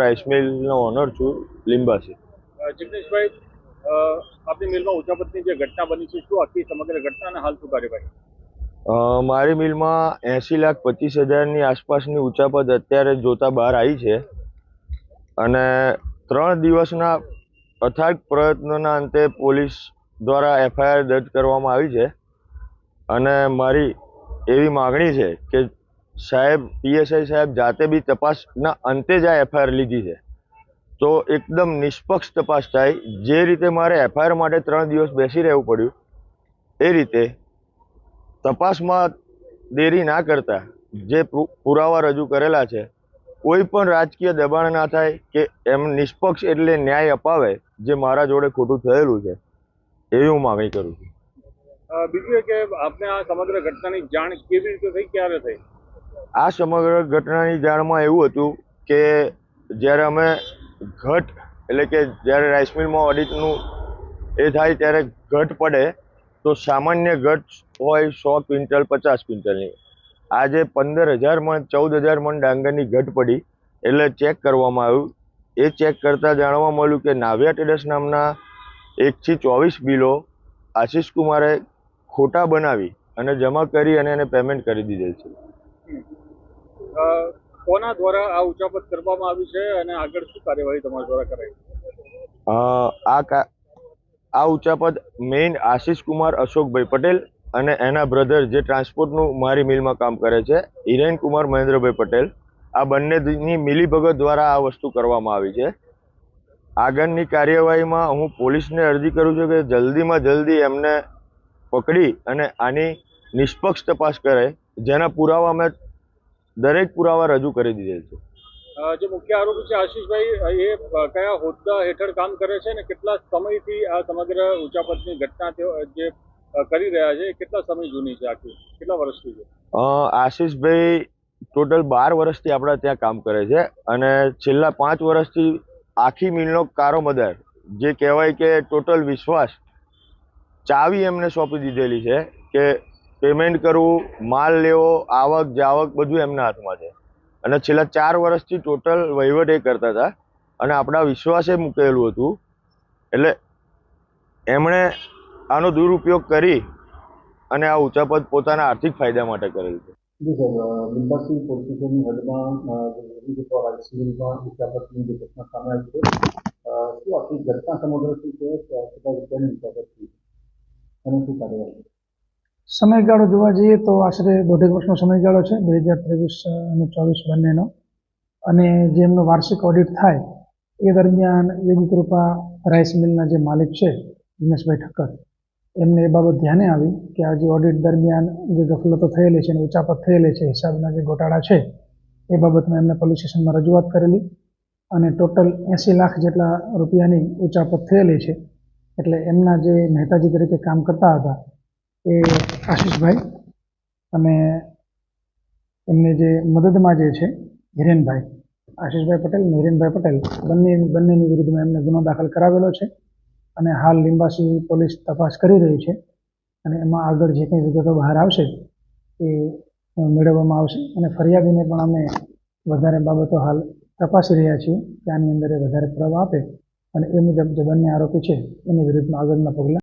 Rice મિલનો honour છું, લીંબાસી. જિગ્નેશભાઈ, આપની મિલમાં ઉચાપતની જે ઘટના બની છે, શું આખી સમગ્ર ઘટના અને હાલ શું કાર્યવાહી? મારી મિલમાં 80,25,000ની આસપાસની ઉચાપત અત્યારે જોતા બહાર આવી છે અને 3 દિવસના અથાગ પ્રયત્નોના અંતે પોલીસ દ્વારા એફઆઈઆર દર્જ કરવામાં આવી છે અને મારી એવી માગણી છે કે સાહેબ, પીએસઆઈ સાહેબ જાતે બી તપાસના અંતે જ આ એફઆઈઆર લીધી છે, તો એકદમ નિષ્પક્ષ તપાસ થાય. જે રીતે મારે એફઆઈઆર માટે 3 દિવસ બેસી રહેવું પડ્યું, એ રીતે તપાસમાં દેરી ના કરતા જે પુરાવા રજૂ કરેલા છે, કોઈ પણ રાજકીય દબાણ ના થાય કે એમ નિષ્પક્ષ એટલે ન્યાય અપાવે, જે મારા જોડે ખોટું થયેલું છે એવી હું માગણી કરું છું. બીજું એ કે આપને આ સમગ્ર ઘટનાની જાણ કેવી રીતે થઈ, ક્યારે થઈ? આ સમગ્ર ઘટનાની જાણમાં એવું હતું કે જ્યારે અમે ઘટ એટલે કે જ્યારે રાઈસ મિલમાં ઓડિટનું એ થાય ત્યારે ઘટ પડે, તો સામાન્ય ઘટ હોય 100 ક્વિન્ટલ 50 ક્વિન્ટલની. આજે 15,000 મણ 14,000 મણ ડાંગરની ઘટ પડી એટલે ચેક કરવામાં આવ્યું. એ ચેક કરતાં જાણવા મળ્યું કે નાવ્યા ટ્રેડર્સ નામના 1 થી 24 બિલો આશિષ કુમારે ખોટા બનાવી અને જમા કરી અને એને પેમેન્ટ કરી દીધેલ છે. કોના દ્વારા આ ઉચાપત કરવામાં આવી છે અને આગળ શું કાર્યવાહી તમારા દ્વારા કરાઈ? આ ઉચાપત મેઇન આશિષ કુમાર અશોકભાઈ પટેલ અને એના બ્રધર જે ટ્રાન્સપોર્ટનું મારી મિલમાં કામ કરે છે, હિરેન કુમાર મહેન્દ્રભાઈ પટેલ, આ બંનેની મિલીભગત દ્વારા આ વસ્તુ કરવામાં આવી છે. આગળની કાર્યવાહીમાં હું પોલીસને અરજી કરું છું કે જલ્દીમાં જલ્દી એમને પકડી અને આની નિષ્પક્ષ તપાસ કરે, જેના પુરાવા અમે દરેક પુરાવા રજૂ કરી દીધેલ છે. જે મુખ્ય આરોપી છે આશિષભાઈ, એ કયા હોદ્દા હેઠળ કામ કરે છે અને કેટલા સમયથી આ સમગ્ર ઉચાપતની ઘટના તેઓ જે કરી રહ્યા છે, કેટલા સમય જૂની છે, આખી કેટલા વર્ષથી છે? આશિષભાઈ ટોટલ 12 વર્ષથી આપણા ત્યાં કામ કરે છે અને છેલ્લા 5 વર્ષથી આખી મિલનો કારોમદાર, જે કહેવાય કે ટોટલ વિશ્વાસ, ચાવી એમને સોંપી દીધેલી છે કે પેમેન્ટ કરવું, માલ લેવો, આવક જાવક બધું એમના હાથમાં છે અને છેલ્લા 4 વર્ષથી ટોટલ વહીવટ એ કરતા હતા અને આપણા વિશ્વાસે મૂકેલું હતું. એટલે એમણે આનો દુરુપયોગ કરી અને આ ઉચાપત પોતાના આર્થિક ફાયદા માટે કરેલ છે. જી સાહેબ, લીંબાસી પોલીસ સ્ટેશનની હદમાં રાઈસ મિલમાં ઉચાપતની જે ઘટના સામે આવી છે, શું આખી ઘટના સમગ્ર શું છે, કેટલા રૂપિયાની ઉચાપત થઈ અને શું કાર્યવાહી? સમયગાળો જોવા જઈએ તો આશરે 1.5 વર્ષનો સમયગાળો છે, 2023 અને 24 બંનેનો. અને જે એમનો વાર્ષિક ઓડિટ થાય એ દરમિયાન યોગી કૃપા રાઈસ મિલના જે માલિક છે દિનેશભાઈ ઠક્કર, એમને એ બાબત ધ્યાને આવી કે આ જે ઓડિટ દરમિયાન જે ગફલતો થયેલી છે અને ઉચાપત થયેલી છે, હિસાબના જે ગોટાળા છે, એ બાબતમાં એમને પોલીસ સ્ટેશનમાં રજૂઆત કરેલી અને ટોટલ 80 લાખ જેટલા રૂપિયાની ઉચાપત થયેલી છે. એટલે એમના જે મહેતાજી તરીકે કામ કરતા હતા એ આશિષભાઈ અને એમને જે મદદમાં જે છે હિરેનભાઈ, આશિષભાઈ પટેલ અને હિરેનભાઈ પટેલ, બંનેની વિરુદ્ધમાં એમને ગુનો દાખલ કરાવેલો છે અને હાલ લીંબાસી પોલીસ તપાસ કરી રહી છે અને એમાં આગળ જે કંઈ વિગતો બહાર આવશે એ મેળવવામાં આવશે અને ફરિયાદીને પણ અમે વધારે બાબતો હાલ તપાસી રહ્યા છીએ કે આની અંદર એ વધારે પુરાવા આપે અને એ મુજબ જે બંને આરોપી છે એની વિરુદ્ધમાં આગળના પગલાં